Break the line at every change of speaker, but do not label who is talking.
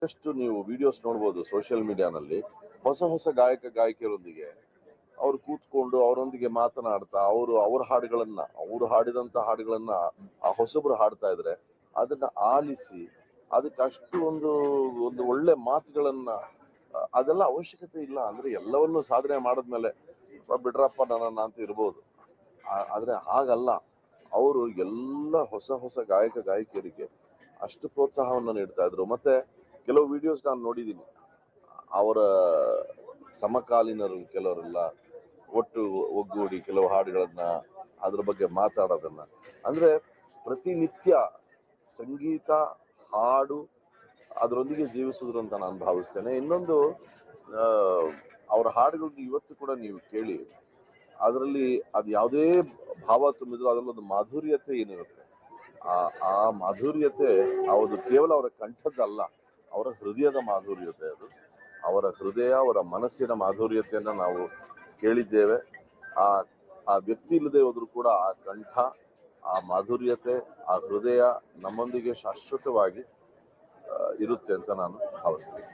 ಸಾಕಷ್ಟು ನೀವು ವಿಡಿಯೋಸ್ ನೋಡ್ಬೋದು ಸೋಷಿಯಲ್ ಮೀಡಿಯಾನಲ್ಲಿ. ಹೊಸ ಹೊಸ ಗಾಯಕಿಯರೊಂದಿಗೆ ಅವ್ರು ಕೂತ್ಕೊಂಡು ಅವರೊಂದಿಗೆ ಮಾತನಾಡ್ತಾ ಅವ್ರ ಹಾಡುಗಳನ್ನ ಅವ್ರು ಹಾಡಿದಂತ ಹಾಡುಗಳನ್ನ ಆ ಹೊಸಬ್ರು ಹಾಡ್ತಾ ಇದ್ರೆ ಅದನ್ನ ಆಲಿಸಿ ಅದಕ್ಕೆ ಅಷ್ಟು ಒಂದು ಒಳ್ಳೆ ಮಾತುಗಳನ್ನ ಅದೆಲ್ಲ ಅವಶ್ಯಕತೆ ಇಲ್ಲ. ಅಂದ್ರೆ ಎಲ್ಲವನ್ನೂ ಸಾಧನೆ ಮಾಡಿದ್ಮೇಲೆ ಬಿಡ್ರಪ್ಪ ನನ್ನ ಅಂತ ಇರ್ಬೋದು. ಆದ್ರೆ ಹಾಗಲ್ಲ. ಅವರು ಎಲ್ಲ ಹೊಸ ಗಾಯಕಿಯರಿಗೆ ಅಷ್ಟು ಪ್ರೋತ್ಸಾಹವನ್ನು ನೀಡ್ತಾ ಇದ್ರು. ಮತ್ತೆ ಕೆಲವು ವಿಡಿಯೋಸ್ ನಾನು ನೋಡಿದ್ದೀನಿ. ಅವರ ಸಮಕಾಲೀನರು ಕೆಲವರೆಲ್ಲ ಒಟ್ಟು ಒಗ್ಗೂಡಿ ಕೆಲವು ಹಾಡುಗಳನ್ನ ಅದ್ರ ಬಗ್ಗೆ ಮಾತಾಡೋದನ್ನ, ಅಂದ್ರೆ ಪ್ರತಿನಿತ್ಯ ಸಂಗೀತ ಹಾಡು ಅದರೊಂದಿಗೆ ಜೀವಿಸಿದ್ರು ಅಂತ ನಾನು ಭಾವಿಸ್ತೇನೆ. ಇನ್ನೊಂದು ಅವರ ಹಾಡುಗಳನ್ನ ಇವತ್ತು ಕೂಡ ನೀವು ಕೇಳಿ, ಅದರಲ್ಲಿ ಅದು ಯಾವುದೇ ಭಾವ ತುಂಬಿದ್ರು ಅದರಲ್ಲೊಂದು ಮಾಧುರ್ಯತೆ ಏನಿರುತ್ತೆ, ಆ ಮಾಧುರ್ಯತೆ ಅದು ಕೇವಲ ಅವರ ಕಂಠದ್ದಲ್ಲ, ಅವರ ಹೃದಯದ ಮಾಧುರ್ಯತೆ. ಅದು ಅವರ ಹೃದಯ, ಅವರ ಮನಸ್ಸಿನ ಮಾಧುರ್ಯತೆಯನ್ನ ನಾವು ಕೇಳಿದ್ದೇವೆ. ಆ ವ್ಯಕ್ತಿ ಇಲ್ಲದೆ ಹೋದ್ರು ಕೂಡ ಆ ಕಂಠ, ಆ ಮಾಧುರ್ಯತೆ, ಆ ಹೃದಯ ನಮ್ಮೊಂದಿಗೆ ಶಾಶ್ವತವಾಗಿ ಇರುತ್ತೆ ಅಂತ ನಾನು ಭಾವಿಸ್ತೇನೆ.